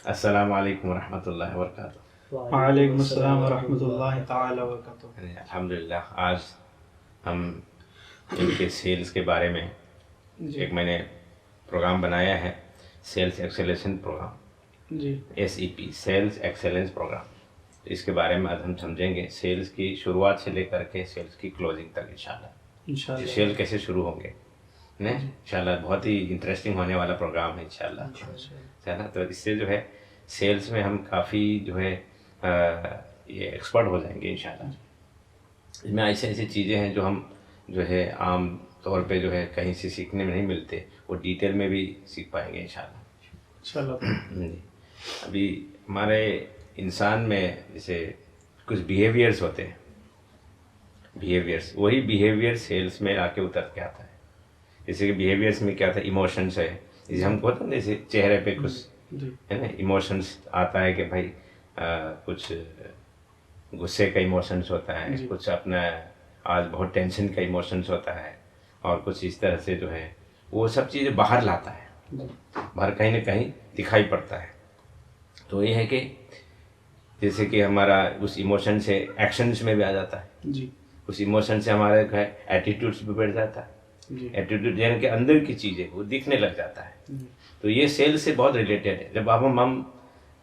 अस्सलाम वालेकुम रहमतुल्लाहि व बरकातुहू। वालेकुम अस्सलाम व रहमतुल्लाहि तआला व बरकातुहू। अल्हम्दुलिल्लाह, आज हम इनके सेल्स के बारे में एक मैंने प्रोग्राम बनाया है, सेल्स एक्सेलेंस प्रोग्राम जी SEP, सेल्स एक्सेलेंस प्रोग्राम। इसके बारे में आज हम समझेंगे, सेल्स की शुरुआत से लेकर के सेल्स की क्लोजिंग तक इंशाल्लाह। सेल कैसे शुरू होंगे ने इंशाल्लाह, बहुत ही इंटरेस्टिंग होने वाला प्रोग्राम है इंशाल्लाह। तो इससे जो है सेल्स में हम काफ़ी जो है ये एक्सपर्ट हो जाएंगे इंशाल्लाह। इसमें ऐसे ऐसी चीज़ें हैं जो हम जो है आम तौर पे जो है कहीं से सीखने में नहीं मिलते, वो डिटेल में भी सीख पाएंगे इंशाल्लाह। जी, अभी हमारे इंसान में जैसे कुछ बिहेवियर्स होते हैं, बिहेवियर्स, वही बिहेवियर सेल्स में आके उतर के आता है। जैसे कि बिहेवियर्स में क्या था, इमोशंस है, जैसे हमको होता है जैसे चेहरे पे कुछ है ना इमोशंस आता है कि भाई कुछ गुस्से का इमोशंस होता है, कुछ अपना आज बहुत टेंशन का इमोशंस होता है, और कुछ इस तरह से जो है वो सब चीज़ें बाहर लाता है, बाहर कहीं ना कहीं दिखाई पड़ता है। तो ये है कि जैसे कि हमारा उस इमोशन से एक्शंस में भी आ जाता है जी। उस इमोशन से हमारे एटीट्यूड्स भी बढ़ जाता है, एटीट्यूड यानी कि अंदर की चीज़ें वो दिखने लग जाता है। तो ये सेल्स से बहुत रिलेटेड है। जब हम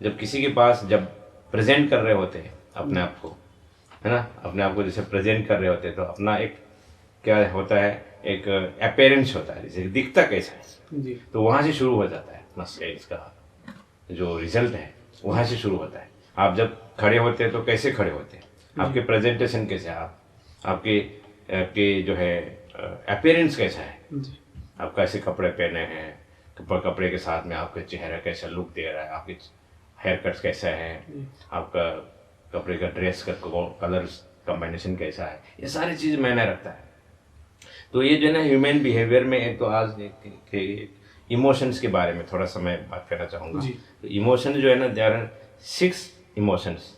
जब किसी के पास जब प्रेजेंट कर रहे होते हैं अपने आप को, है ना, अपने आप को जैसे प्रेजेंट कर रहे होते हैं, तो अपना एक क्या होता है, एक अपेयरेंस होता है, जैसे दिखता कैसा है जी। तो वहाँ से शुरू हो जाता है अपना सेल्स का जो रिजल्ट है, वहाँ से शुरू होता है। आप जब खड़े होते हैं तो कैसे खड़े होते हैं, आपके प्रेजेंटेशन कैसे है, आपके जो है अपेयरेंस कैसा है, आप कैसे कपड़े पहने हैं, कपड़े के साथ में आपका चेहरा कैसा लुक दे रहा है, आपके हेयर कट्स कैसा है, आपका कपड़े का ड्रेस का कलर कॉम्बिनेशन कैसा है, ये सारी चीज़ मायने रखता है। तो ये जो है ना ह्यूमन बिहेवियर में एक, तो आज इमोशंस के बारे में थोड़ा सा मैं बात करना चाहूँगा। तो इमोशन जो है ना, देयर आर 6 इमोशंस,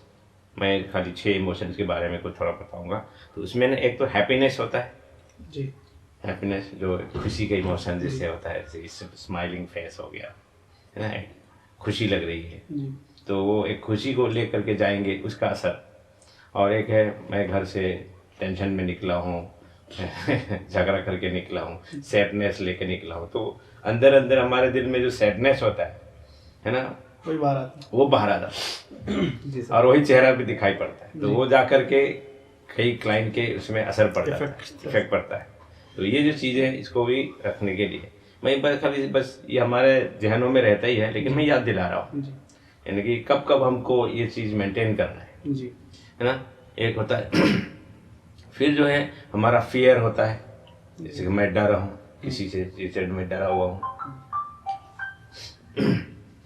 मैं खाली 6 इमोशंस के बारे में कुछ थोड़ा बताऊँगा। तो उसमें ना एक तो हैप्पीनेस होता है जी, हैप्पीनेस जो खुशी का इमोशन जिससे होता है, जैसे स्माइलिंग फेस हो गया, है ना, खुशी लग रही है जी। तो वो एक खुशी को लेकर के जाएंगे, उसका असर। और एक है मैं घर से टेंशन में निकला हूँ झगड़ा करके निकला हूँ, सैडनेस लेके निकला हूँ, तो अंदर अंदर हमारे दिल में जो सैडनेस होता है ना, वो बाहर आता है और वही चेहरा भी दिखाई पड़ता है। तो वो जा करके कई क्लाइंट के उसमें असर पड़ता है, इफेक्ट पड़ता है। तो ये जो चीज़ें हैं, इसको भी रखने के लिए मैं बस ये हमारे जहनों में रहता ही है, लेकिन मैं याद दिला रहा हूँ, यानी कि कब कब हमको ये चीज़ मेंटेन करना है जी, है ना। एक होता है फिर जो है हमारा फियर होता है, जैसे कि मैं डरा हूँ किसी से, जैसे मैं डरा हुआ हूँ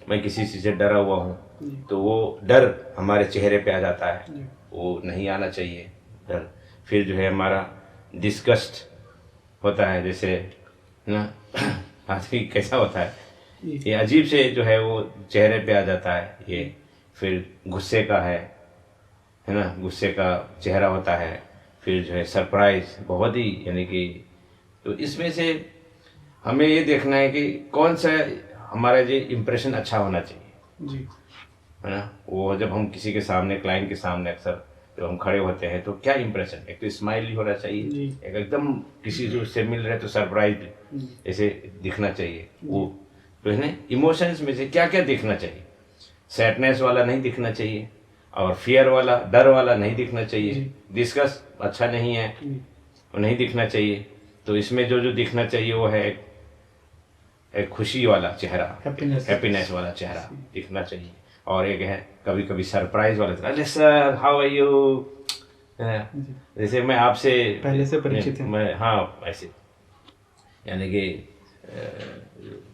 मैं किसी चीज़ से डरा हुआ हूँ, तो वो डर हमारे चेहरे पे आ जाता है, वो नहीं आना चाहिए डर। फिर जो है हमारा डिस्गस्ट होता है, जैसे ना आदमी कैसा होता है, ये अजीब से जो है वो चेहरे पे आ जाता है ये। फिर गुस्से का है ना, गुस्से का चेहरा होता है। फिर जो है सरप्राइज, बहुत ही यानी कि, तो इसमें से हमें ये देखना है कि कौन सा हमारा जो इम्प्रेशन अच्छा होना चाहिए जी, है ना। वो जब हम किसी के सामने, क्लाइंट के सामने अक्सर जब हम खड़े होते हैं, तो क्या इम्प्रेशन, एक तो स्माइल ही होना चाहिए, एक एकदम किसी से मिल रहे तो सरप्राइज ऐसे दिखना चाहिए। वो तो है ना, इमोशंस में से क्या क्या दिखना चाहिए, सैडनेस वाला नहीं दिखना चाहिए, और फियर वाला, डर वाला नहीं दिखना चाहिए, डिस्कस अच्छा नहीं है वो नहीं दिखना चाहिए। तो इसमें जो जो दिखना चाहिए वो है एक खुशी वाला चेहरा, हैप्पीनेस वाला चेहरा दिखना चाहिए। और एक है कभी कभी सरप्राइज वाला चेहरा, अरे सर हाउ आर यू, जैसे मैं आपसे पहले से परिचित है, मैं हाँ ऐसे, यानी कि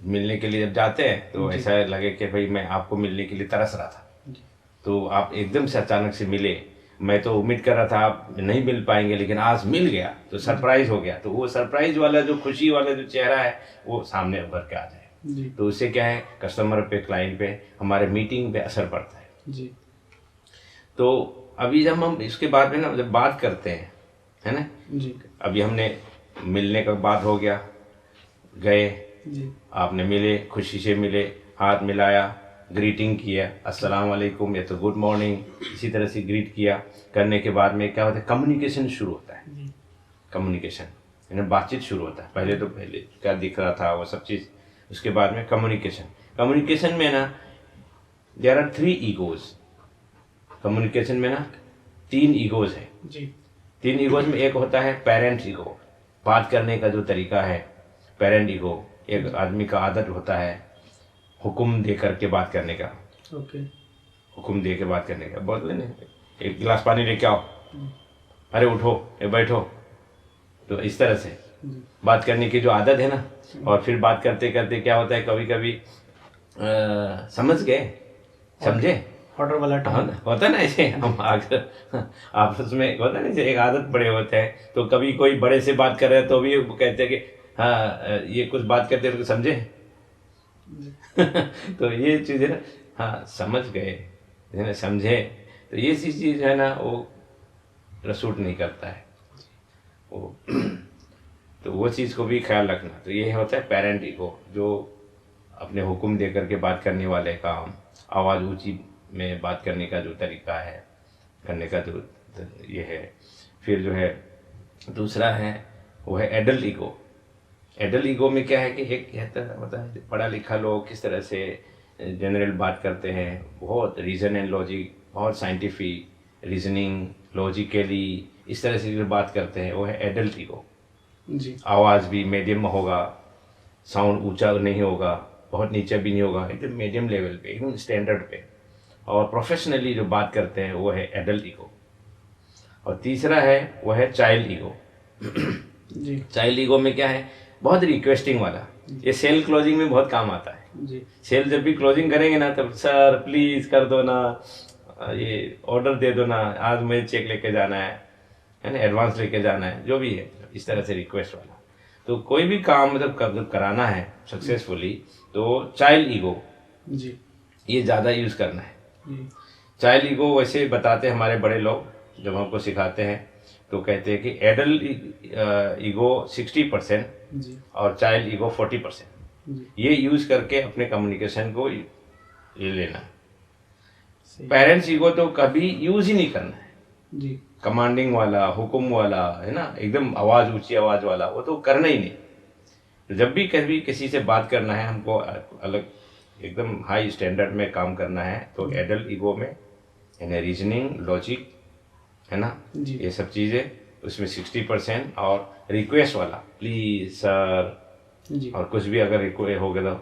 मिलने के लिए जब जाते हैं तो ऐसा लगे कि भाई मैं आपको मिलने के लिए तरस रहा था, तो आप एकदम से अचानक से मिले। मैं तो उम्मीद कर रहा था आप नहीं मिल पाएंगे, लेकिन आज मिल गया तो सरप्राइज हो गया। तो वो सरप्राइज वाला जो खुशी वाला जो चेहरा है वो सामने उभर के आ जाए, तो उससे क्या है, कस्टमर पे, क्लाइंट पे, हमारे मीटिंग पे असर पड़ता है जी। तो अभी जब हम इसके बाद में ना जब बात करते हैं, है ना जी, अभी हमने मिलने का बात हो गया, गए जी, आपने मिले, खुशी से मिले, हाथ मिलाया, ग्रीटिंग किया, अस्सलाम वालेकुम या तो गुड मॉर्निंग, इसी तरह से ग्रीट किया। करने के बाद में क्या होता है, कम्युनिकेशन शुरू होता है। कम्युनिकेशन यानी बातचीत शुरू होता है। पहले क्या दिख रहा था वो सब चीज़, उसके बाद में कम्युनिकेशन में ना देयर आर 3 ईगोज। कम्युनिकेशन में ना 3 ईगोज है जी। 3 ईगोज में एक होता है पेरेंट ईगो, बात करने का जो तरीका है पेरेंट ईगो। एक आदमी का आदत होता है हुक्म दे करके बात करने का। ओके। हुक्म दे के बात करने का, बोल लेने एक गिलास पानी लेके आओ, अरे उठो, ये बैठो। तो इस तरह से बात करने की जो आदत है ना, और फिर बात करते करते क्या होता है, कभी कभी समझ गए, समझे, ऑर्डर वाला होता है ना ऐसे। हम आकर आपस में होता है ना, एक आदत बड़े होते हैं, तो कभी कोई बड़े से बात कर रहे हैं तो भी कहते हैं कि हाँ ये कुछ बात करते हैं तो समझे। तो ये चीज़ है ना, हाँ समझ गए है ना, समझे, तो ये चीज़ है ना वो सूट नहीं करता है वो। तो वो चीज़ को भी ख्याल रखना। तो ये होता है पेरेंट ईगो, जो अपने हुक्म दे करके बात करने वाले काम, आवाज़ ऊंची में बात करने का जो तरीका है, करने का जो ये है। फिर जो है दूसरा है वो है एडल्ट ईगो। एडल्ट ईगो में क्या है कि एक कहता है मतलब पढ़ा लिखा लोग किस तरह से जनरल बात करते हैं, बहुत रीज़न एंड लॉजिक, बहुत साइंटिफिक रीजनिंग, लॉजिकली इस तरह से जो बात करते हैं वो है एडल्ट ईगो जी। आवाज़ भी मीडियम होगा, साउंड ऊंचा नहीं होगा, बहुत नीचे भी नहीं होगा, एकदम मीडियम लेवल पे, एकदम स्टैंडर्ड पे, और प्रोफेशनली जो बात करते हैं वो है एडल्ट ईगो। और तीसरा है वो है चाइल्ड ईगो जी। चाइल्ड ईगो में क्या है, बहुत रिक्वेस्टिंग वाला, ये सेल क्लोजिंग में बहुत काम आता है जी। सेल जब भी क्लोजिंग करेंगे ना, तब सर प्लीज कर दो ना, ये ऑर्डर दे दो ना, आज मुझे चेक लेके जाना है ना, एडवांस लेके जाना है, जो भी है इस तरह से रिक्वेस्ट वाला। तो कोई भी काम मतलब कराना है सक्सेसफुली, तो चाइल्ड ईगो जी ये ज़्यादा यूज़ करना है। चाइल्ड ईगो वैसे बताते हैं हमारे बड़े लोग जब हमको सिखाते हैं, तो कहते हैं कि एडल्ट ईगो 60% और चाइल्ड ईगो 40%, ये यूज़ करके अपने कम्युनिकेशन को ये लेना। पेरेंट्स ईगो तो कभी यूज़ ही नहीं करना है जी। कमांडिंग वाला, हुक्म वाला है ना, एकदम आवाज़ ऊंची आवाज़ वाला, वो तो करना ही नहीं। तो जब भी कभी किसी से बात करना है, हमको अलग एकदम हाई स्टैंडर्ड में काम करना है, तो एडल्ट ईगो में यानी रीजनिंग, लॉजिक है ना, ये सब चीज़ें उसमें 60%, और रिक्वेस्ट वाला प्लीज़ सर, और कुछ भी अगर हो गया तो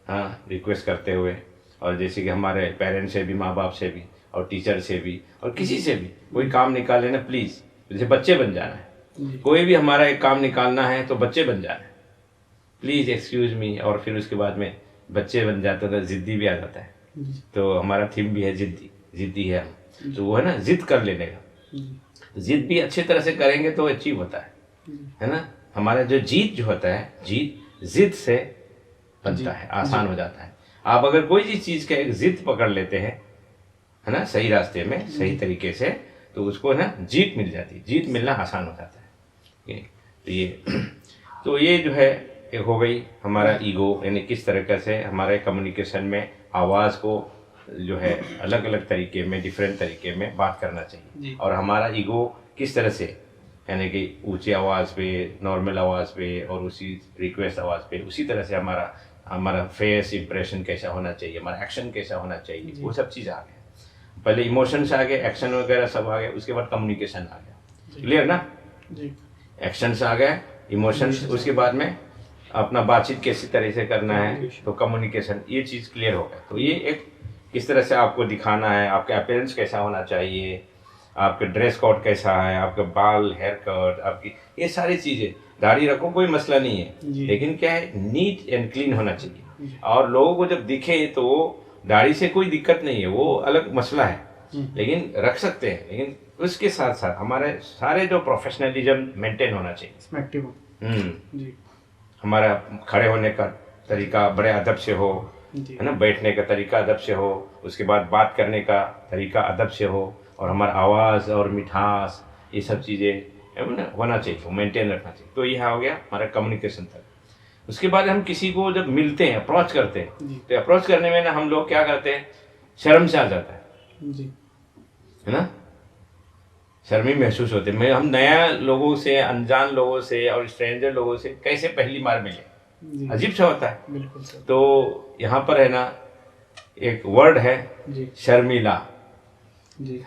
हाँ रिक्वेस्ट करते हुए, और जैसे कि हमारे पेरेंट्स से भी, माँ बाप से भी, और टीचर से भी, और किसी से भी कोई काम निकाले ना, प्लीज़, जैसे बच्चे बन जाना है, कोई भी हमारा एक काम निकालना है तो बच्चे बन जाना है, प्लीज़ एक्सक्यूज मी। और फिर उसके बाद में बच्चे बन जाते तो जिद्दी भी आ जाता है, तो हमारा थीम भी है जिद्दी है हम, तो वो है ना जिद कर लेने का। जिद भी अच्छी तरह से करेंगे तो अचीव होता है ना। हमारा जो जीत जो होता है, जीत जिद से बनता है, आसान हो जाता है। आप अगर कोई चीज़ का एक जिद पकड़ लेते हैं है ना, सही रास्ते में सही तरीके से, तो उसको ना जीत मिल जाती है, जीत मिलना आसान हो जाता है। तो ये जो है एक हो गई हमारा ईगो, यानी किस तरीके से हमारे कम्युनिकेशन में आवाज़ को जो है अलग अलग तरीके में, डिफरेंट तरीके में बात करना चाहिए, और हमारा ईगो किस तरह से, यानी कि ऊंची आवाज़ पे, नॉर्मल आवाज़ पे, और उसी रिक्वेस्ट आवाज़ पे, उसी तरह से हमारा फेस इंप्रेशन कैसा होना चाहिए, हमारा एक्शन कैसा होना चाहिए, वो सब चीज़ आ गए। पहले इमोशंस आ गए, एक्शन वगैरह सब आ गए, उसके बाद कम्युनिकेशन आ गया। क्लियर ना जी। एक्शंस आ गए, इमोशंस, उसके बाद में अपना बातचीत कैसी तरह से करना है, तो कम्युनिकेशन, ये चीज़ क्लियर हो गया। तो ये एक किस तरह से आपको दिखाना है, आपका अपीयरेंस कैसा होना चाहिए, आपका ड्रेस कोड कैसा है, आपका बाल, हेयर कट, आपकी ये सारी चीज़ें, दाढ़ी रखो कोई मसला नहीं है, लेकिन क्या है, नीट एंड क्लीन होना चाहिए। और लोगों को जब दिखे तो दाढ़ी से कोई दिक्कत नहीं है, वो अलग मसला है, लेकिन रख सकते हैं, लेकिन उसके साथ साथ हमारे सारे जो प्रोफेशनलिज्म मेंटेन होना चाहिए। हमारा खड़े होने का तरीका बड़े अदब से हो, है ना, बैठने का तरीका अदब से हो, उसके बाद बात करने का तरीका अदब से हो, और हमारा आवाज़ और मिठास, ये सब चीज़ें होना चाहिए, वो मेंटेन रखना चाहिए। तो यह हो गया हमारा कम्युनिकेशन तक। उसके बाद हम किसी को जब मिलते हैं, अप्रोच करते हैं, जी। तो अप्रोच करने में ना हम लोग क्या करते हैं, शर्म से आ जाता है जी। है ना, शर्मी महसूस होते हैं। हम नया लोगों से, अनजान लोगों से और स्ट्रेंजर लोगों से कैसे पहली बार मिले, जी। अजीब सा होता है। बिल्कुल सर। तो यहाँ पर है ना एक वर्ड है जी। शर्मिला। जी।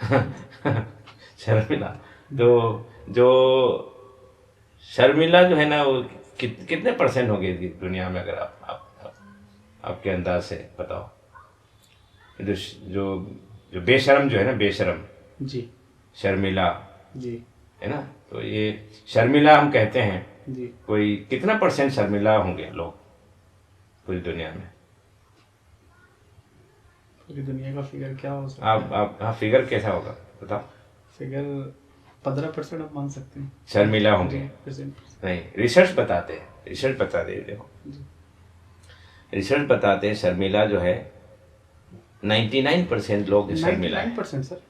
शर्मिला। तो जो शर्मिला जो है ना वो कितने परसेंट होंगे इस दुनिया में, अगर आपके अंदाज से बताओ। जो जो जो बेशर्म जो है ना, बेशर्म, जी। शर्मिला जी। है ना, तो ये शर्मिला हम कहते हैं। जी। कोई कितना परसेंट शर्मिला होंगे लोग पूरी दुनिया में? पूरी दुनिया का फिगर क्या हो सकता है? आप हाँ, फिगर कैसा होगा बताओ। फिगर 15% आप मान सकते हैं शर्मिला होंगे। नहीं, रिसर्च बताते हैं, रिसर्च बताते हैं, देखो रिसर्च बताते हैं शर्मिला जो है 99% लोग शर्मिला है। 99% सर?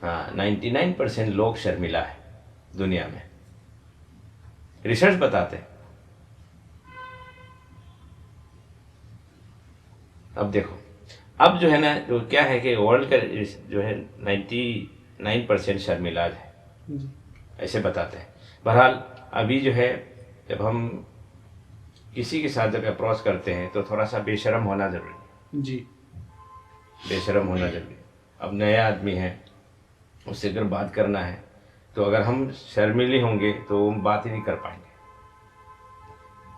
हाँ, 99% लोग शर्मिला है दुनिया में, रिसर्च बताते हैं। अब देखो, अब जो है ना, जो क्या है कि वर्ल्ड का जो है 99% शर्मिलाज है, ऐसे बताते हैं। बहरहाल अभी जो है, जब हम किसी के साथ जब अप्रोच करते हैं तो थोड़ा सा बेशर्म होना जरूरी है। जी। बेशर्म होना जरूरी है। अब नया आदमी है, उससे अगर बात करना है तो अगर हम शर्मीले होंगे तो हम बात ही नहीं कर पाएंगे,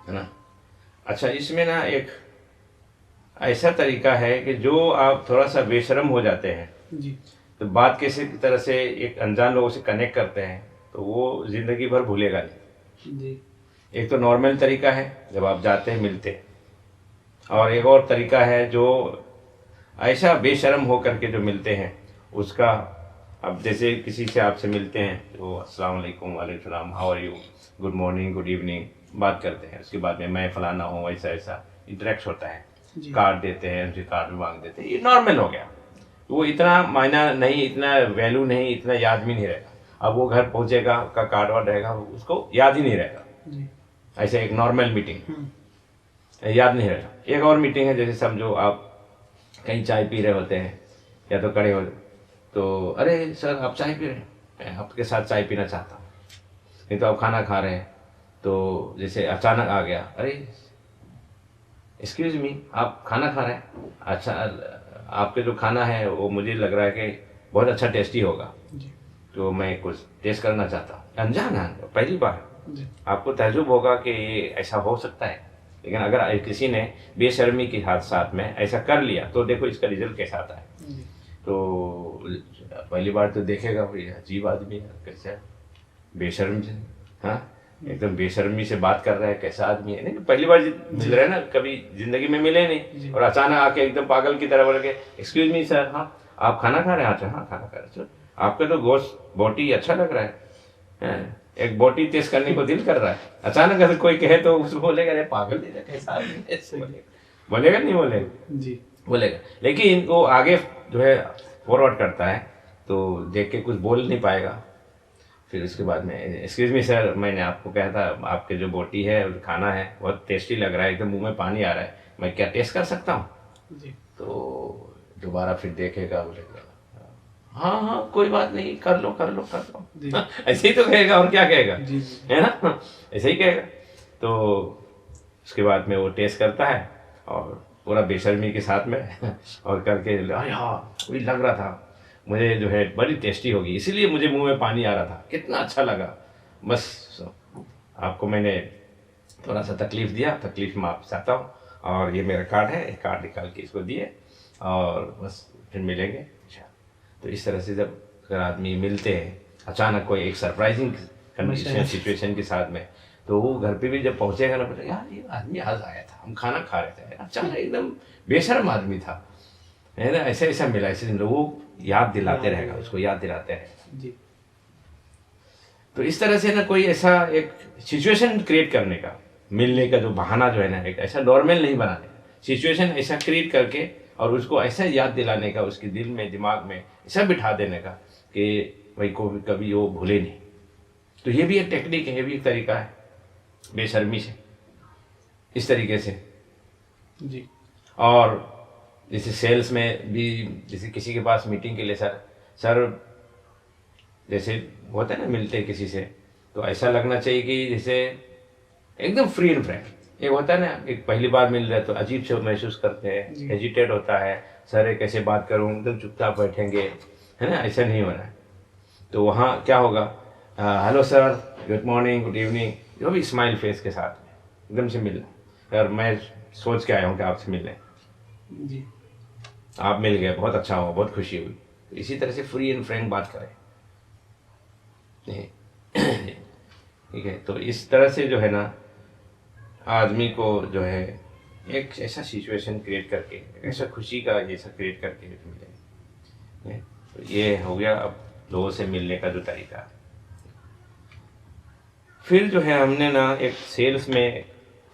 है ना। अच्छा, इसमें ना एक ऐसा तरीका है कि जो आप थोड़ा सा बेशर्म हो जाते हैं जी, तो बात किसी तरह से एक अनजान लोगों से कनेक्ट करते हैं तो वो ज़िंदगी भर भूलेगा नहीं जी। एक तो नॉर्मल तरीका है जब आप जाते हैं मिलते हैं, और एक और तरीका है जो ऐसा बेशर्म हो करके जो मिलते हैं उसका। अब जैसे किसी से आपसे मिलते हैं तो अस्सलाम वालेकुम, वालेकुम सलाम, how are you, good morning, good evening, बात करते हैं। उसके बाद में मैं फलाना हूँ, ऐसा ऐसा इंटरेक्ट होता है, कार्ड देते हैं, उनसे कार्ड भी मांग देते हैं, ये नॉर्मल हो गया। वो इतना मायना नहीं, इतना वैल्यू नहीं, इतना याद भी नहीं रहेगा। अब वो घर पहुंचेगा, का कार्ड वार्ड रहेगा, उसको याद ही नहीं रहेगा। ऐसे एक नॉर्मल मीटिंग याद नहीं रहेगा। एक और मीटिंग है, जैसे समझो आप कहीं चाय पी रहे होते हैं या तो खड़े हो, तो अरे सर आप चाय पी रहे हैं, मैं आपके साथ चाय पीना चाहता हूँ। नहीं तो आप खाना खा रहे हैं, तो जैसे अचानक आ गया, अरे एक्सक्यूज मी, आप खाना खा रहे हैं, अच्छा आपके जो खाना है वो मुझे लग रहा है कि बहुत अच्छा टेस्टी होगा, तो मैं कुछ टेस्ट करना चाहता हूँ। अनजान है, पहली बार, आपको तजुब होगा कि ये ऐसा हो सकता है। लेकिन अगर किसी ने बेशर्मी के साथ में ऐसा कर लिया तो देखो इसका रिजल्ट कैसा आता है। तो पहली बार तो देखेगा भाई अजीब आदमी है, कैसा बेशर्म से, हाँ एकदम बेशर्मी से बात कर रहा है, कैसा आदमी है। नहीं, पहली बार मिल रहे हैं ना, कभी जिंदगी में मिले नहीं, और अचानक आके एकदम पागल की तरह बोल के एक्सक्यूज मी सर, हाँ आप खाना खा रहे हैं? अच्छा हाँ खाना खा रहे हैं, आपका तो गोश्त बोटी अच्छा लग रहा है, एक बोटी टेस्ट करने को दिल कर रहा है। अचानक अगर कोई कहे तो उसको बोलेगा अरे पागल नहीं, कैसा आदमी, बोलेगा नहीं बोलेगा जी, बोलेगा। लेकिन वो आगे जो है फॉरवर्ड करता है तो देख के कुछ बोल नहीं पाएगा। फिर उसके बाद में एक्सक्यूज मी सर, मैंने आपको कहा था आपके जो बोटी है खाना है बहुत टेस्टी लग रहा है, एकदम मुंह में पानी आ रहा है, मैं क्या टेस्ट कर सकता हूँ जी? तो दोबारा फिर देखेगा, बोलेगा हाँ हाँ कोई बात नहीं, कर लो कर लो कर लो, ऐसे ही तो कहेगा, और क्या कहेगा जी, है ना, ऐसे ही कहेगा। तो उसके बाद में वो टेस्ट करता है और पूरा बेशर्मी के साथ में और करके अरे हाँ वही लग रहा था मुझे, जो है बड़ी टेस्टी होगी, इसीलिए मुझे मुंह में पानी आ रहा था, कितना अच्छा लगा। बस आपको मैंने थोड़ा सा तकलीफ़ दिया, तकलीफ़ में आप चाहता हूँ, और ये मेरा कार्ड है, कार्ड निकाल के इसको दिए और बस फिर मिलेंगे। अच्छा, तो इस तरह से जब अगर आदमी मिलते हैं अचानक कोई एक सरप्राइजिंग कंडीशन सिचुएशन के साथ में, तो वो घर पे भी जब पहुँचेगा ना, बोले यार ये आदमी आज आया था, हम खाना खा रहे थे, अचानक एकदम बेशर्म आदमी था, है ना, ऐसा ऐसा मिला, ऐसे लोग याद दिलाते रहेगा, उसको याद दिलाते रहेगा जी। तो इस तरह से ना कोई ऐसा एक सिचुएशन क्रिएट करने का, मिलने का जो बहाना जो है ना, एक ऐसा नॉर्मल नहीं बनाने, सिचुएशन ऐसा क्रिएट करके और उसको ऐसा याद दिलाने का, उसके दिल में दिमाग में ऐसा बिठा देने का कि भाई को कभी वो भूले नहीं। तो ये भी एक टेक्निक है, ये भी एक तरीका है बेशर्मी से, इस तरीके से। जी। और जैसे सेल्स में भी, जैसे किसी के पास मीटिंग के लिए सर जैसे होता है ना, मिलते हैं किसी से तो ऐसा लगना चाहिए कि जैसे एकदम फ्री एंड फ्रैंक। एक होता है ना, एक पहली बार मिल रहे तो अजीब से महसूस करते हैं, हेजिटेट होता है, सर कैसे बात करूं, एकदम चुपचाप बैठेंगे, है ना, ऐसा नहीं होना है। तो वहाँ क्या होगा, hello sir, good morning, good evening, जो भी स्माइल फेस के साथ में एकदम से मिलना। यार मैं सोच के आया हूँ कि आपसे मिलने, जी। आप मिल गए, बहुत अच्छा हुआ, बहुत खुशी हुई। तो इसी तरह से फ्री एंड फ्रैंक बात करें। ठीक है, तो इस तरह से जो है ना, आदमी को जो है एक ऐसा सिचुएशन क्रिएट करके, ऐसा खुशी का जैसा क्रिएट करके मिले। तो ये हो गया अब लोगों से मिलने का जो तरीका। फिर जो है हमने ना एक सेल्स में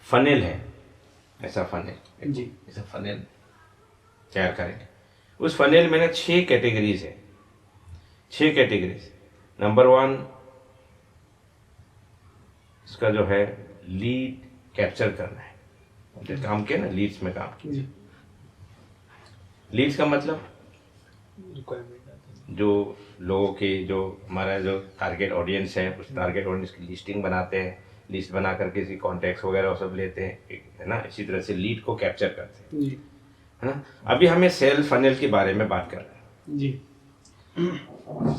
फनेल है, ऐसा फनेल जी, ऐसा फनेल तैयार करेंगे। उस फनेल में ना 6 कैटेगरीज है, 6 कैटेगरीज। नंबर 1 इसका जो है लीड कैप्चर करना है, जो काम किया ना लीड्स में काम। जी। लीड्स का मतलब रिक्वायरमेंट जो लोगों की, जो हमारा जो टारगेट ऑडियंस है, उस टारगेट ऑडियंस की लिस्टिंग बनाते हैं, लिस्ट बना करके किसी कॉन्टैक्ट्स वगैरह वो सब लेते हैं, है ना। इसी तरह से लीड को कैप्चर करते हैं, जी, है ना। अभी हमें सेल्स फनेल के बारे में बात कर रहे हैं। जी।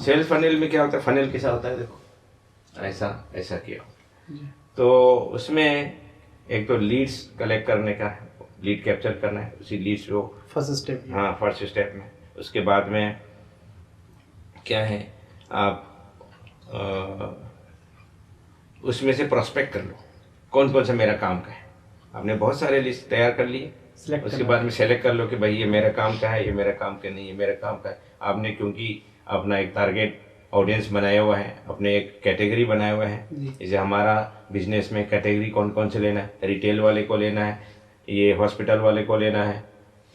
सेल्स फनेल में क्या होता है, फनेल कैसा होता है, देखो ऐसा ऐसा किया। जी। तो उसमें एक तो लीड्स कलेक्ट करने का है, लीड कैप्चर करना है, उसी लीड्स को फर्स्ट स्टेप। हाँ, फर्स्ट स्टेप में। उसके बाद में क्या है, आप उसमें से प्रोस्पेक्ट कर लो, कौन कौन सा मेरा काम का है। आपने बहुत सारे लिस्ट तैयार कर लिए, उसके बाद में सेलेक्ट कर लो कि भाई ये मेरा काम का है, ये मेरा काम का नहीं है, मेरा काम का है। आपने क्योंकि अपना एक टारगेट ऑडियंस बनाया हुआ है, अपने एक कैटेगरी बनाया हुआ है। जैसे हमारा बिजनेस में कैटेगरी कौन कौन से लेना है, रिटेल वाले को लेना है, ये हॉस्पिटल वाले को लेना है,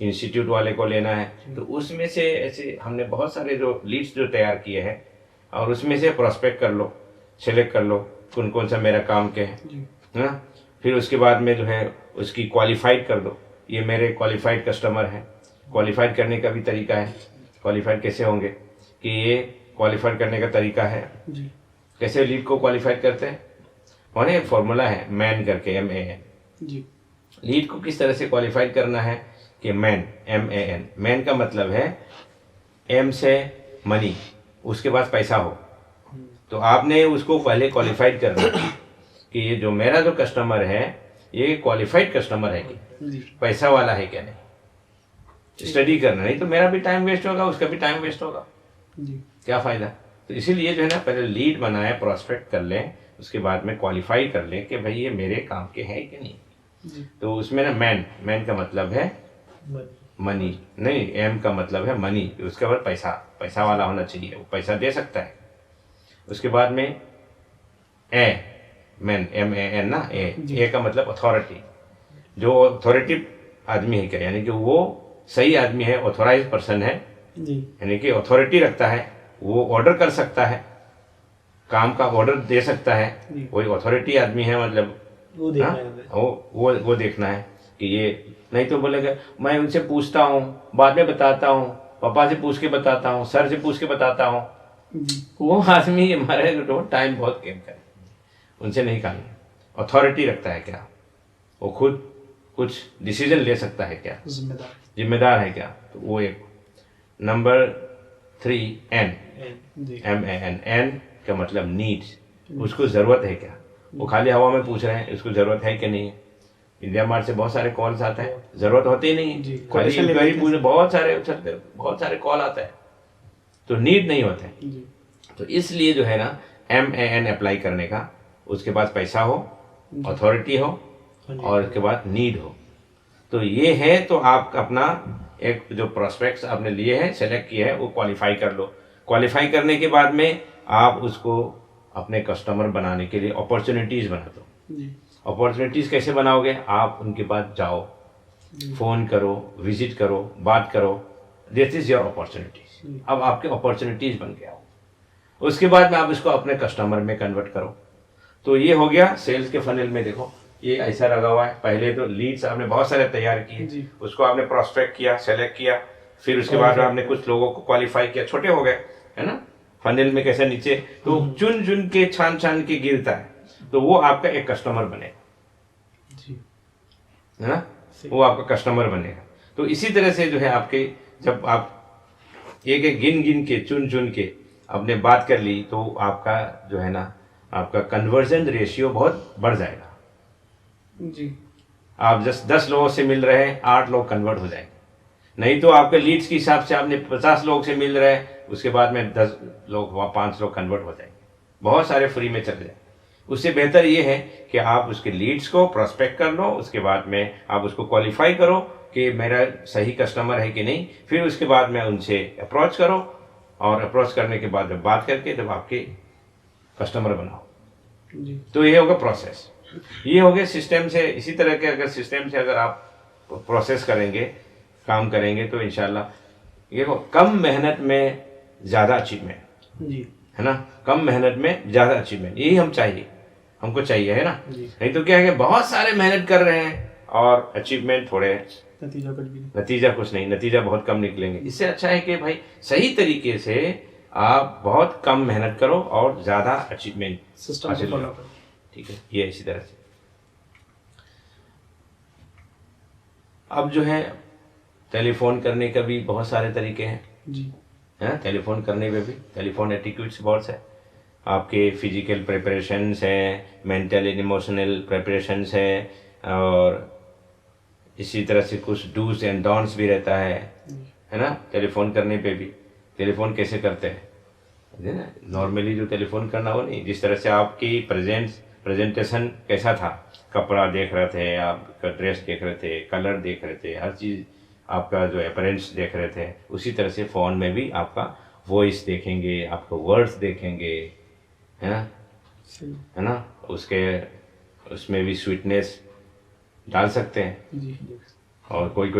इंस्टीट्यूट वाले को लेना है। तो उसमें से ऐसे हमने बहुत सारे जो लीड्स जो तैयार किए हैं, और उसमें से प्रोस्पेक्ट कर लो, सेलेक्ट कर लो कौन कौन सा मेरा काम के है ना। फिर उसके बाद में जो है उसकी क्वालिफाइड कर दो, ये मेरे क्वालिफाइड कस्टमर हैं। क्वालिफाइड करने का भी तरीका है, क्वालिफाइड कैसे होंगे कि ये क्वालिफाइड करने का तरीका है जी। कैसे लीड को क्वालिफाइड करते हैं। वहाँ एक फॉर्मूला है मैन करके, MAN। जी। लीड को किस तरह से क्वालिफाइड करना है कि मैन, MAN। मैन का मतलब है M से मनी, उसके पास पैसा हो। तो आपने उसको पहले क्वालिफाइड करना कि ये जो मेरा जो कस्टमर है ये क्वालिफाइड कस्टमर है कि पैसा वाला है क्या नहीं। स्टडी करना, नहीं तो मेरा भी टाइम वेस्ट होगा, उसका भी टाइम वेस्ट होगा, क्या फायदा। तो इसीलिए जो है ना, पहले लीड बनाए, प्रोस्पेक्ट कर लें, उसके बाद में क्वालिफाई कर लें कि भाई ये मेरे काम के हैं कि नहीं। तो उसमें ना मैन का मतलब है मनी, नहीं, M का मतलब है मनी, उसके बाद पैसा वाला होना चाहिए, वो पैसा दे सकता है। उसके बाद में मैन, MAN ना, ए का मतलब अथॉरिटी, जो अथॉरिटी आदमी है क्या, यानी कि वो सही आदमी है, ऑथोराइज पर्सन है, यानी कि अथॉरिटी रखता है, वो ऑर्डर कर सकता है, काम का ऑर्डर दे सकता है, वही अथॉरिटी आदमी है। मतलब वो देखना है, वो देखना है कि ये, नहीं तो बोलेगा मैं उनसे पूछता हूँ, बाद में बताता हूँ, पापा से पूछ के बताता हूँ, सर से पूछ के बताता हूँ। वो आदमी हमारे टाइम बहुत गेम करे, उनसे नहीं करना। अथॉरिटी रखता है क्या, वो खुद कुछ डिसीजन ले सकता है क्या, जिम्मेदार है क्या। तो वो एक। Number 3 MAN। N का मतलब नीड्स, उसको ज़रूरत है क्या, वो खाली हवा में पूछ रहे हैं, उसको ज़रूरत है कि नहीं है। इंडिया मार्ट से बहुत सारे कॉल्स आते हैं, ज़रूरत होती ही नहीं है, खाली इंक्वायरी पूछ, बहुत सारे कॉल आता है, तो नीड नहीं होता है। तो इसलिए जो है ना, MAN अप्लाई करने का, उसके पास पैसा हो, अथॉरिटी हो, और उसके बाद नीड हो। तो ये है। तो आप अपना एक जो प्रोस्पेक्ट्स आपने लिए हैं, सेलेक्ट किए हैं, वो क्वालिफाई कर लो। क्वालिफाई करने के बाद में आप उसको अपने कस्टमर बनाने के लिए अपॉर्चुनिटीज़ बना दो। अपॉर्चुनिटीज़ कैसे बनाओगे, आप उनके पास जाओ, फ़ोन करो, विजिट करो, बात करो, दिस इज़ योर अपॉर्चुनिटीज़। अब आपके अपॉर्चुनिटीज़ बन के आओ, उसके बाद में आप इसको अपने कस्टमर में कन्वर्ट करो। तो ये हो गया सेल्स के फनेल में। देखो ये ऐसा लगा हुआ है। पहले तो लीड्स आपने बहुत सारे तैयार किए, उसको आपने प्रोस्पेक्ट किया, सेलेक्ट किया, फिर उसके बाद आपने कुछ लोगों को क्वालिफाई किया, छोटे हो गए, है ना, फनल में कैसे नीचे, तो चुन चुन के छान छान के गिरता है, तो वो आपका एक कस्टमर बनेगा, है ना, वो आपका कस्टमर बनेगा। तो इसी तरह से जो है आपके, जब आप एक एक गिन गिन के चुन चुन के आपने बात कर ली, तो आपका जो है ना, आपका कन्वर्जन रेशियो बहुत बढ़ जाएगा जी। आप जस्ट 10 लोगों से मिल रहे हैं, 8 लोग कन्वर्ट हो जाएंगे। नहीं तो आपके लीड्स के हिसाब से आपने 50 लोग से मिल रहे हैं, उसके बाद में 10 लोग, 5 लोग कन्वर्ट हो जाएंगे, बहुत सारे फ्री में चले जाएंगे। उससे बेहतर ये है कि आप उसके लीड्स को प्रोस्पेक्ट कर लो, उसके बाद में आप उसको क्वालिफाई करो कि मेरा सही कस्टमर है कि नहीं, फिर उसके बाद में उनसे अप्रोच करो, और अप्रोच करने के बाद में बात करके जब आपके कस्टमर बनाओ जी। तो ये होगा प्रोसेस, ये हो गया सिस्टम से। इसी तरह के अगर सिस्टम से अगर आप प्रोसेस करेंगे, काम करेंगे, तो इंशाल्लाह ये कम मेहनत में ज़्यादा अचीवमेंट जी, है ना, कम मेहनत में ज़्यादा अचीवमेंट, यही हमको चाहिए, है ना। नहीं तो क्या है कि बहुत सारे मेहनत कर रहे हैं और अचीवमेंट थोड़े, नतीजा कुछ नहीं, नतीजा बहुत कम निकलेंगे। इससे अच्छा है कि भाई सही तरीके से आप बहुत कम मेहनत करो और ज़्यादा अचीवमेंट हासिल करो, ठीक है। ये इसी तरह से अब जो है टेलीफोन करने का भी बहुत सारे तरीके हैं जी, है। टेलीफोन करने में भी टेलीफोन एटिक्यूट्स बहुत है, आपके फिजिकल प्रिपरेशंस हैं, मेंटल एंड इमोशनल प्रिपरेशंस हैं, और इसी तरह से कुछ डूज एंड डोंट्स भी रहता है ना। टेलीफोन करने पे भी, टेलीफोन कैसे करते हैं, है ना, नॉर्मली जो टेलीफोन करना हो नहीं, जिस तरह से आपकी प्रेजेंटेशन कैसा था, कपड़ा देख रहे थे, आपका ड्रेस देख रहे थे, कलर देख रहे थे, हर चीज़ आपका जो अपीयरेंस देख रहे थे, उसी तरह से फ़ोन में भी आपका वॉइस देखेंगे, आपका वर्ड्स देखेंगे, है ना, उसमें भी स्वीटनेस डाल सकते हैं जी। और कोई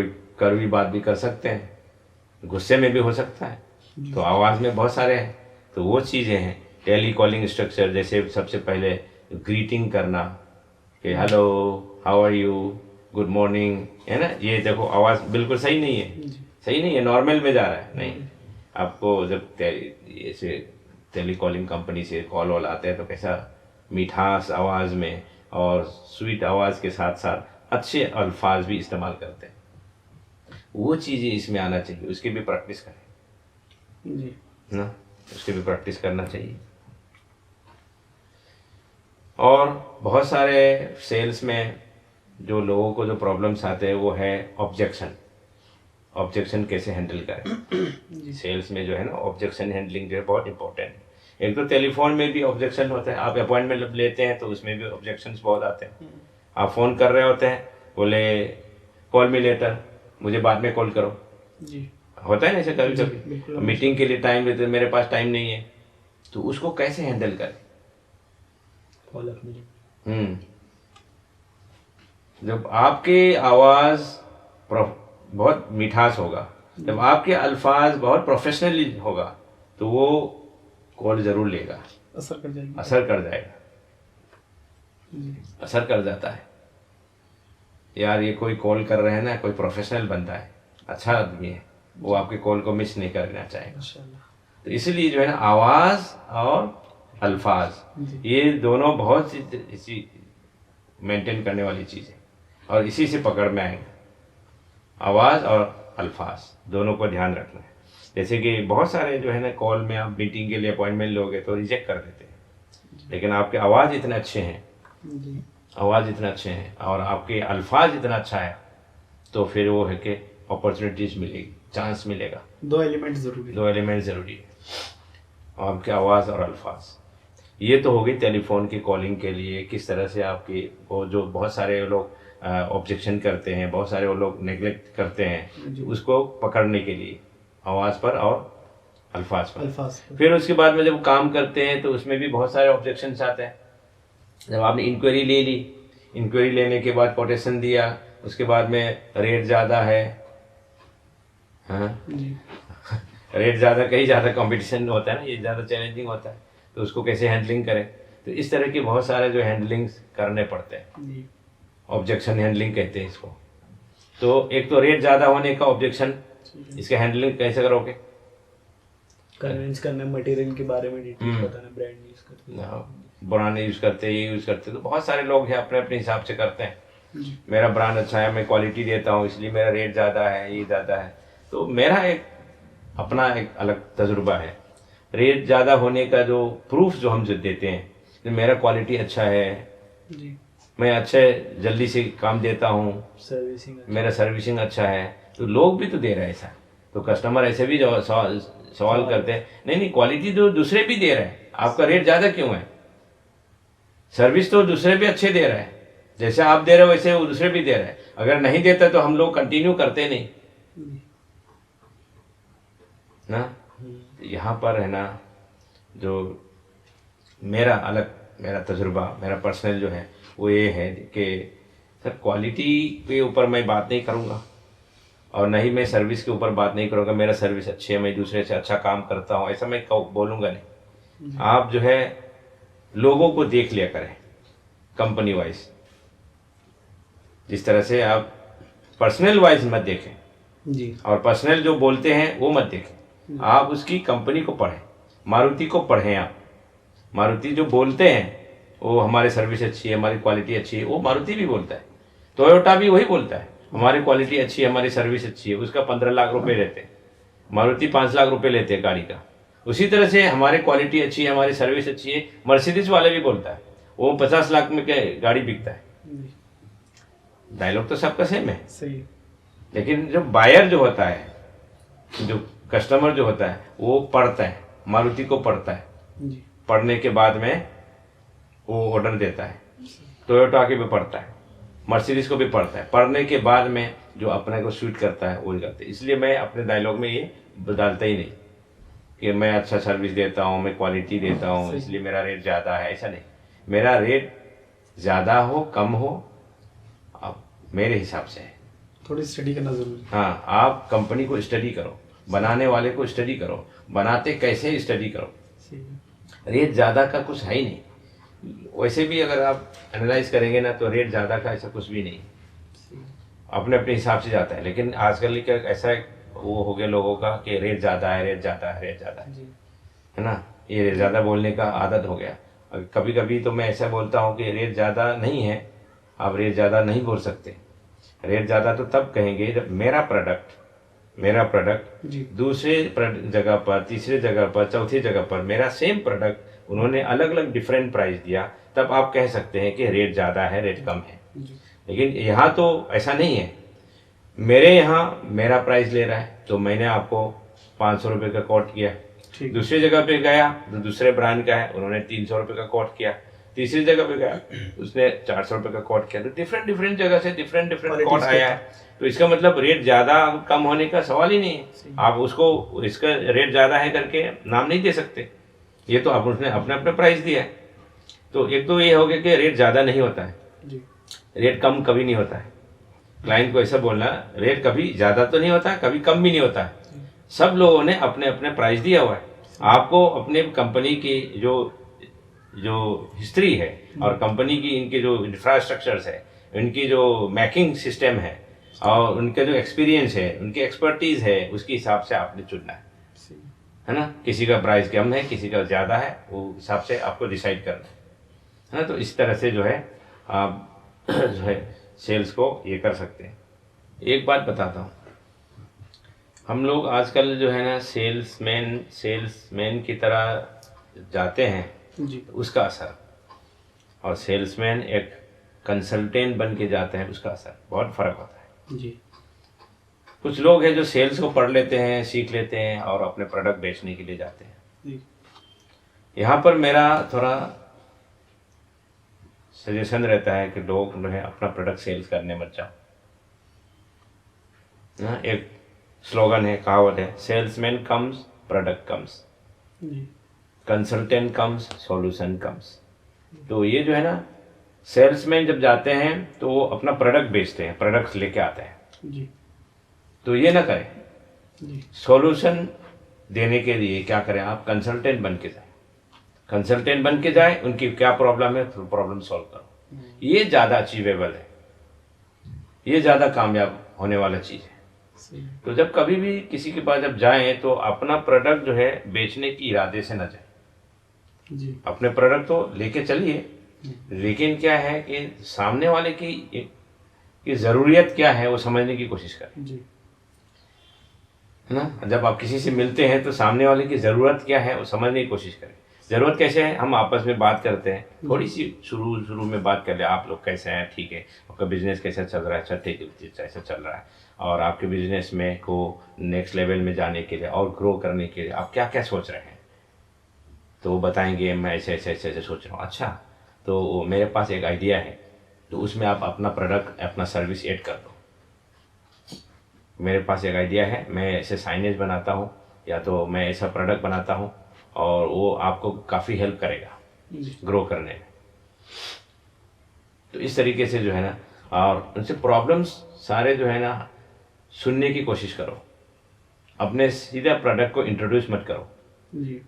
कड़वी बात भी कर सकते हैं, गुस्से में भी हो सकता है, तो आवाज़ में बहुत सारे हैं, तो वो चीज़ें हैं। टेली कॉलिंग स्ट्रक्चर, जैसे सबसे पहले ग्रीटिंग करना कि hello, how are you, good morning, है ना, ये देखो आवाज़ बिल्कुल सही नहीं है, नॉर्मल में जा रहा है, नहीं। आपको जब ऐसे टेली कॉलिंग कंपनी से कॉल वॉल आते हैं तो कैसा मिठास आवाज़ में और स्वीट आवाज़ के साथ साथ अच्छे अल्फाज भी इस्तेमाल करते हैं, वो चीज़ें इसमें आना चाहिए, उसकी भी प्रैक्टिस करें जी ना, उसकी भी प्रैक्टिस करना चाहिए। और बहुत सारे सेल्स में जो लोगों को जो प्रॉब्लम्स आते हैं वो है ऑब्जेक्शन कैसे हैंडल करें। सेल्स में जो है ना, ऑब्जेक्शन हैंडलिंग जो है बहुत इंपॉर्टेंट है। एक तो टेलीफोन में भी ऑब्जेक्शन होता है, आप अपॉइंटमेंट लेते हैं तो उसमें भी ऑब्जेक्शंस बहुत आते हैं। आप फ़ोन कर रहे होते हैं, बोले कॉल मी लेटर, मुझे बाद में कॉल करो जी, होता है ना ऐसे कभी कभी, मीटिंग के लिए टाइम लेते, मेरे पास टाइम नहीं है, तो उसको कैसे हैंडल करें। जब आपके आवाज़ बहुत मिठास होगा, जब आपके अल्फाज बहुत प्रोफेशनली होगा, तो वो कॉल ज़रूर लेगा, असर कर जाएगा, असर कर जाता है। यार ये कोई कॉल कर रहे हैं ना, कोई प्रोफेशनल बंदा है, अच्छा आदमी है, वो आपके कॉल को मिस नहीं करना चाहेगा। तो इसलिए जो है ना, आवाज़ और अल्फाज ये दोनों बहुत सी मेंटेन करने वाली चीज़ है, और इसी से पकड़ में आएंगे। आवाज़ और अल्फाज दोनों को ध्यान रखना है। जैसे कि बहुत सारे जो है ना, कॉल में आप मीटिंग के लिए अपॉइंटमेंट लोगे तो रिजेक्ट कर देते हैं, लेकिन आपके आवाज़ इतने अच्छे हैं, और आपके अल्फाज इतना अच्छा है, तो फिर वो है कि अपॉर्चुनिटीज़ मिलेगी, चांस मिलेगा। दो एलिमेंट ज़रूरी है, आपकी आवाज़ और अल्फाज। ये तो हो गई टेलीफोन की कॉलिंग के लिए, किस तरह से आपकी वो जो बहुत सारे लोग ऑब्जेक्शन करते हैं, बहुत सारे वो लोग नेग्लेक्ट करते हैं, उसको पकड़ने के लिए आवाज़ पर और अल्फाज पर। फिर उसके बाद में जब काम करते हैं तो उसमें भी बहुत सारे ऑब्जेक्शंस आते हैं। जब आपने इंक्वायरी ले ली, इंक्वायरी लेने के बाद कोटेशन दिया, उसके बाद में रेट ज़्यादा है, हाँ रेट ज़्यादा, कहीं ज़्यादा कंपटीशन होता है ना, ये ज़्यादा चैलेंजिंग होता है, तो उसको कैसे हैंडलिंग करें। तो इस तरह के बहुत सारे जो हैंडलिंग्स करने पड़ते हैं, ऑब्जेक्शन हैंडलिंग कहते हैं इसको। तो एक तो रेट ज़्यादा होने का ऑब्जेक्शन, इसका हैंडलिंग कैसे करोगे? कन्विंस करना, मटेरियल के बारे में डिटेल बताना, ब्रांड यूज करते, ब्रांड यूज करते, ये यूज करते, तो बहुत सारे लोग हैं अपने अपने हिसाब से करते हैं। मेरा ब्रांड अच्छा है, मैं क्वालिटी देता हूँ, इसलिए मेरा रेट ज़्यादा है, ये ज़्यादा है। तो मेरा एक अपना एक अलग तजुर्बा है। रेट ज़्यादा होने का जो प्रूफ जो हम जो देते हैं, तो मेरा क्वालिटी अच्छा है जी, मैं अच्छे जल्दी से काम देता हूँ, सर्विसिंग मेरा सर्विसिंग अच्छा है, तो लोग भी तो दे रहे हैं ऐसा। तो कस्टमर ऐसे भी सवाल करते हैं, नहीं क्वालिटी तो दूसरे भी दे रहे हैं, आपका रेट ज़्यादा क्यों है? सर्विस तो दूसरे भी अच्छे दे रहे हैं, जैसे आप दे रहे हो वैसे वो दूसरे भी दे रहे हैं। अगर नहीं देता तो हम लोग कंटिन्यू करते नहीं ना। यहाँ पर है ना, जो मेरा तजुर्बा, मेरा पर्सनल जो है वो ये है कि सर क्वालिटी के ऊपर मैं बात नहीं करूँगा और नहीं मैं सर्विस के ऊपर बात नहीं करूँगा। मेरा सर्विस अच्छी है, मैं दूसरे से अच्छा काम करता हूँ, ऐसा मैं बोलूँगा नहीं। आप जो है लोगों को देख लिया करें कंपनी वाइज, जिस तरह से आप पर्सनल वाइज मत देखें जी, और पर्सनल जो बोलते हैं वो मत देखें। आप उसकी कंपनी को पढ़ें, मारुति को पढ़ें। आप मारुति जो बोलते हैं वो हमारी सर्विस अच्छी है, हमारी क्वालिटी अच्छी है, वो मारुति भी बोलता है, टोयोटा भी वही बोलता है हमारी क्वालिटी अच्छी है, हमारी सर्विस अच्छी है। उसका 15 लाख रुपए लेते हैं, मारुति 5 लाख रुपए लेते हैं गाड़ी का। उसी तरह से हमारी क्वालिटी अच्छी है, हमारी सर्विस अच्छी है, मर्सिडीज वाले भी बोलता है, वो 50 लाख में गाड़ी बिकता है। डायलॉग तो सबका सेम है सही, लेकिन जो बायर जो होता है, जो कस्टमर जो होता है, वो पढ़ता है, मारुति को पढ़ता है जी। पढ़ने के बाद में वो ऑर्डर देता है, टोयोटा के भी पढ़ता है, मर्सिडीज को भी पढ़ता है, पढ़ने के बाद में जो अपने को सूट करता है वही करते हैं। इसलिए मैं अपने डायलॉग में ये डालता ही नहीं कि मैं अच्छा सर्विस देता हूँ, मैं क्वालिटी देता हूँ, इसलिए मेरा रेट ज़्यादा है, ऐसा नहीं। मेरा रेट ज़्यादा हो कम हो अब मेरे हिसाब से है, थोड़ी स्टडी करना जरूरी। हाँ, आप कंपनी को स्टडी करो, बनाने वाले को स्टडी करो, बनाते कैसे स्टडी करो। रेट ज़्यादा का कुछ है ही नहीं। वैसे भी अगर आप एनालाइज करेंगे ना तो रेट ज़्यादा का ऐसा कुछ भी नहीं, अपने अपने हिसाब से जाता है। लेकिन आजकल क्या ऐसा वो हो गया लोगों का कि रेट ज़्यादा है, रेट ज़्यादा है, रेट ज़्यादा है ना, ये रेट ज़्यादा बोलने का आदत हो गया। कभी कभी तो मैं ऐसा बोलता हूँ कि रेट ज़्यादा नहीं है, आप रेट ज़्यादा नहीं बोल सकते। रेट ज़्यादा तो तब कहेंगे जब मेरा प्रोडक्ट दूसरे जगह पर, तीसरे जगह पर, चौथी जगह पर मेरा सेम प्रोडक्ट उन्होंने अलग अलग डिफरेंट प्राइस दिया, तब आप कह सकते हैं कि रेट ज़्यादा है, रेट कम है। लेकिन यहाँ तो ऐसा नहीं है, मेरे यहाँ मेरा प्राइस ले रहा है तो मैंने आपको 500 रुपये का कोट किया, दूसरी जगह पे गया तो दूसरे ब्रांड का है, उन्होंने 300 रुपये का कोट किया, तीसरी जगह पे गया उसने 400 रुपये का कोट किया। तो डिफरेंट जगह से डिफरेंट कोट आया है, तो इसका मतलब रेट ज़्यादा कम होने का सवाल ही नहीं है। आप उसको इसका रेट ज़्यादा है करके नाम नहीं दे सकते, ये तो आप उसने अपने अपने प्राइस दिया है। तो एक तो ये हो गया कि रेट ज़्यादा नहीं होता है, रेट कम कभी नहीं होता है। क्लाइंट को ऐसा बोलना, रेट कभी ज़्यादा तो नहीं होता, कभी कम भी नहीं होता है, सब लोगों ने अपने अपने प्राइस दिया हुआ है। आपको अपने कंपनी की जो हिस्ट्री है और कंपनी की इनके जो इंफ्रास्ट्रक्चर्स है, इनकी जो मैकिंग सिस्टम है और उनका जो एक्सपीरियंस है, उनकी एक्सपर्टीज़ है, उसके हिसाब से आपने चुनना है ना। किसी का प्राइस कम है, किसी का ज़्यादा है, वो हिसाब से आपको डिसाइड करना है ना। तो इस तरह से जो है आप जो है सेल्स को ये कर सकते हैं। एक बात बताता हूँ, हम लोग आजकल जो है ना सेल्समैन की तरह जाते हैं जी, उसका असर, और सेल्समैन एक कंसल्टेंट बन के जाते हैं, उसका असर बहुत फ़र्क होता है जी। कुछ लोग हैं जो सेल्स को पढ़ लेते हैं, सीख लेते हैं और अपने प्रोडक्ट बेचने के लिए जाते हैं जी। यहाँ पर मेरा थोड़ा सजेशन रहता है कि लोग जो है अपना प्रोडक्ट सेल्स करने मत जाओ ना। एक स्लोगन है, कहावत है, salesman comes product comes, consultant comes solution comes. तो ये जो है ना, सेल्समैन जब जाते हैं तो वो अपना प्रोडक्ट बेचते हैं, प्रोडक्ट्स लेके आते हैं जी। तो ये ना करें, सॉल्यूशन देने के लिए क्या करें, आप कंसल्टेंट बन के जाए, उनकी क्या प्रॉब्लम है तो प्रॉब्लम सॉल्व करो। ये ज़्यादा अचीवेबल है। ये ज़्यादा कामयाब होने वाला चीज़ है। तो जब कभी भी किसी के पास जब जाएं तो अपना प्रोडक्ट जो है बेचने की इरादे से ना जाए जी। अपने प्रोडक्ट तो लेके चलिए, लेकिन क्या है कि सामने वाले की ज़रूरियत क्या है वो समझने की कोशिश करें जी। है ना। जब आप किसी से मिलते हैं तो सामने वाले की ज़रूरत क्या है वो समझने की कोशिश करें। ज़रूरत कैसे है, हम आपस में बात करते हैं, थोड़ी सी शुरू में बात कर ले, आप लोग कैसे हैं, ठीक है, आपका बिजनेस कैसा चल रहा है, अच्छा ठीक है कैसा चल रहा है, और आपके बिजनेस में को नेक्स्ट लेवल में जाने के लिए और ग्रो करने के लिए आप क्या क्या सोच रहे हैं। तो वो बताएंगे मैं ऐसे ऐसे ऐसे ऐसे सोच रहा हूँ। अच्छा, तो मेरे पास एक आइडिया है, तो उसमें आप अपना प्रोडक्ट अपना सर्विस ऐड कर दो। मेरे पास एक आइडिया है, मैं ऐसे साइनेज बनाता हूँ या तो मैं ऐसा प्रोडक्ट बनाता हूँ और वो आपको काफ़ी हेल्प करेगा ग्रो करने में। तो इस तरीके से जो है ना, और उनसे प्रॉब्लम्स सारे जो है ना सुनने की कोशिश करो, अपने सीधा प्रोडक्ट को इंट्रोड्यूस मत करो।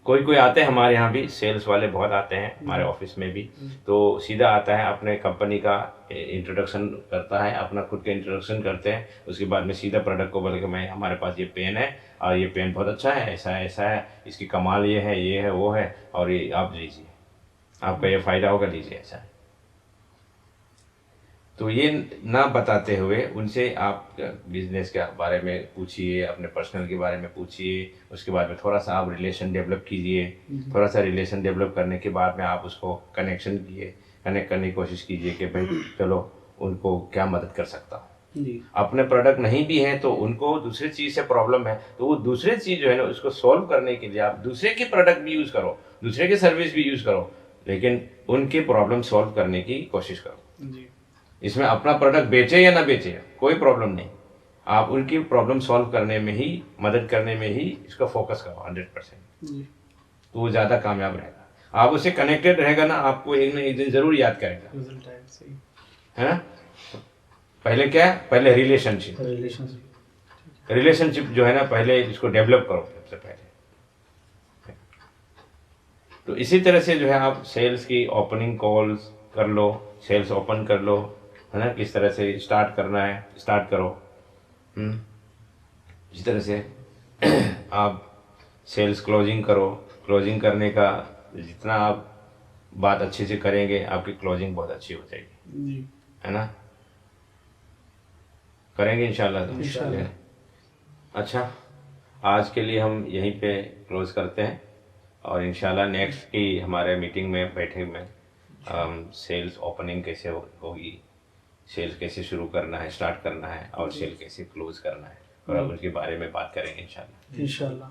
कोई आते हैं हमारे यहाँ भी, सेल्स वाले बहुत आते हैं हमारे ऑफिस में भी, तो सीधा आता है अपने कंपनी का इंट्रोडक्शन करता है, अपना खुद का इंट्रोडक्शन करते हैं, उसके बाद में सीधा प्रोडक्ट को बोल के मैं हमारे पास ये पेन है और ये पेन बहुत अच्छा है, ऐसा है, इसकी कमाल ये है वो है, और ये आप लीजिए, आपका ये फ़ायदा होगा, लीजिए ऐसा है। तो ये ना बताते हुए उनसे आप बिजनेस के बारे में पूछिए, अपने पर्सनल के बारे में पूछिए, उसके बाद में थोड़ा सा आप रिलेशन डेवलप कीजिए। थोड़ा सा रिलेशन डेवलप करने के बाद में आप उसको कनेक्ट करने की कोशिश कीजिए कि भाई चलो उनको क्या मदद कर सकता हूँ। अपने प्रोडक्ट नहीं भी है तो उनको दूसरी चीज़ से प्रॉब्लम है, तो वो दूसरी चीज़ जो है ना उसको सॉल्व करने के लिए आप दूसरे के प्रोडक्ट भी यूज़ करो, दूसरे की सर्विस भी यूज़ करो, लेकिन उनके प्रॉब्लम सॉल्व करने की कोशिश करो। इसमें अपना प्रोडक्ट बेचे या ना बेचे कोई प्रॉब्लम नहीं, आप उनकी प्रॉब्लम सॉल्व करने में ही, मदद करने में ही इसका फोकस करो 100%, तो वो ज़्यादा कामयाब रहेगा। आप उससे कनेक्टेड रहेगा ना, आपको एक ना एक दिन ज़रूर याद करेगा, है ना। पहले क्या है, पहले रिलेशनशिप जो है ना पहले इसको डेवलप करो सबसे पहले। तो इसी तरह से जो है आप सेल्स की ओपनिंग कॉल्स कर लो, सेल्स ओपन कर लो, है ना, किस तरह से स्टार्ट करना है स्टार्ट करो। इसी तरह से आप सेल्स क्लोजिंग करो, क्लोजिंग करने का जितना आप बात अच्छे से करेंगे आपकी क्लोजिंग बहुत अच्छी हो जाएगी, है ना। करेंगे इंशाल्लाह। अच्छा, आज के लिए हम यहीं पे क्लोज करते हैं और इंशाल्लाह नेक्स्ट की हमारे मीटिंग में बैठे में सेल्स ओपनिंग कैसे होगी, सेल कैसे शुरू करना है, स्टार्ट करना है, और सेल कैसे क्लोज करना है, और अब उनके बारे में बात करेंगे इंशाल्लाह।